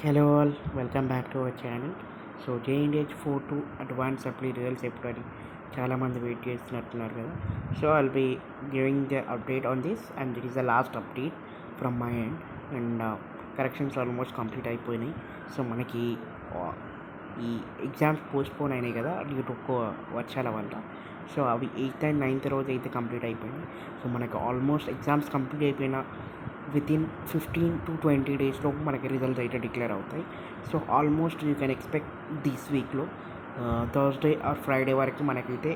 Hello all, welcome back to our channel. So JNTUH 4 advance supply results ఎప్పుడని చాలామంది wait చేస్తున్నట్టున్నారు కదా. So I'll be giving the update on this and this is the last update from my end. And corrections almost complete అయిపోయినాయి. సో మనకి ఈ exams postpone అయినాయి కదా డ్యూ టు వర్షాల వల్ల. సో అవి 8th and 9th రోజు అయితే కంప్లీట్ అయిపోయినాయి. సో మనకి ఆల్మోస్ట్ ఎగ్జామ్స్ కంప్లీట్ అయిపోయిన వితిన్ 15 to 20 డేస్లో మనకి రిజల్ట్స్ అయితే డిక్లేర్ అవుతాయి. So almost you can expect this వీక్లో థర్స్డే ఆర్ ఫ్రైడే వరకు మనకైతే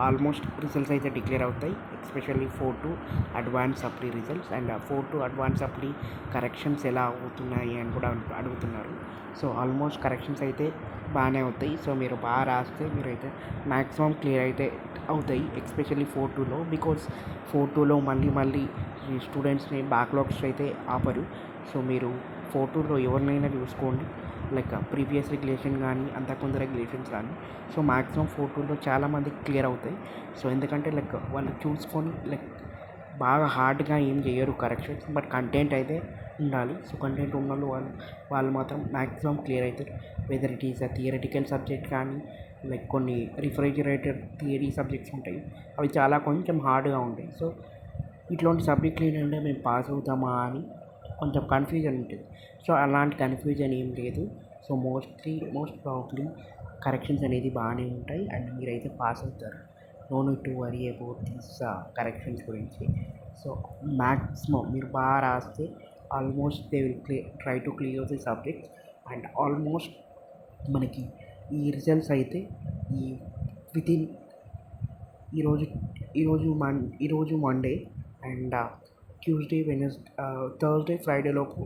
ఆల్మోస్ట్ రిజల్ట్స్ అయితే డిక్లేర్ అవుతాయి. Especially 4 advance supply results and 4 advance supply corrections ఎలా అవుతున్నాయి అని కూడా అడుగుతున్నారు. సో ఆల్మోస్ట్ కరెక్షన్స్ అయితే బాగానే అవుతాయి. సో మీరు బాగా రాస్తే మీరైతే మ్యాక్సిమం క్లియర్ అయితే అవుతాయి. ఎస్పెషల్లీ 4-2లో బికాజ్ 4-2లో మళ్ళీ స్టూడెంట్స్ని బ్యాక్లాగ్స్ అయితే ఆపరు. సో మీరు 4-2లో ఎవరినైనా చూసుకోండి, లైక్ ప్రీవియస్ రెగ్యులేషన్ కానీ అంతకుముందు రెగ్యులేషన్స్ కానీ. సో మ్యాక్సిమం 4-2లో చాలామందికి క్లియర్ అవుతాయి. సో ఎందుకంటే లైక్ వాళ్ళు చూసుకొని లైక్ బాగా హార్డ్గా ఏం చేయరు కరెక్షన్స్, బట్ కంటెంట్ అయితే ఉండాలి. సో కంటెంట్ ఉన్న వాళ్ళు మాత్రం మ్యాక్సిమం క్లియర్ అవుతారు. Whether it is a theoretical subject కానీ లైక్ కొన్ని రిఫ్రిజిరేటర్ థియరీ సబ్జెక్ట్స్ ఉంటాయి, అవి చాలా కొంచెం హార్డ్గా ఉంటాయి. సో ఇట్లాంటి సబ్జెక్టులు ఏంటంటే మేము పాస్ అవుతామా అని కొంచెం కన్ఫ్యూజన్ ఉంటుంది. సో అలాంటి కన్ఫ్యూజన్ ఏం లేదు. సో మోస్ట్ ప్రాబబ్లీ కరెక్షన్స్ అనేది బాగానే ఉంటాయి అండ్ మీరైతే పాస్ అవుతారు. No need to worry about this corrections గురించి. సో మ్యాక్సిమం మీరు బాగా రాస్తే almost they will try to clear the subjects. And almost మనకి ఈ రిజల్ట్స్ అయితే ఈ వితిన్ ఈరోజు Monday and Tuesday, Thursday, Friday లోపు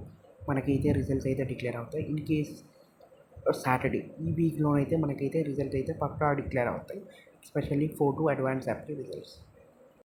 మనకైతే రిజల్ట్స్ అయితే డిక్లేర్ అవుతాయి. ఇన్ కేస్ సాటర్డే ఈ వీక్లో అయితే మనకైతే రిజల్ట్ అయితే పక్కా డిక్లేర్ అవుతాయి, ఎస్పెషల్లీ 4 అడ్వాన్స్ సప్లీ రిజల్ట్స్.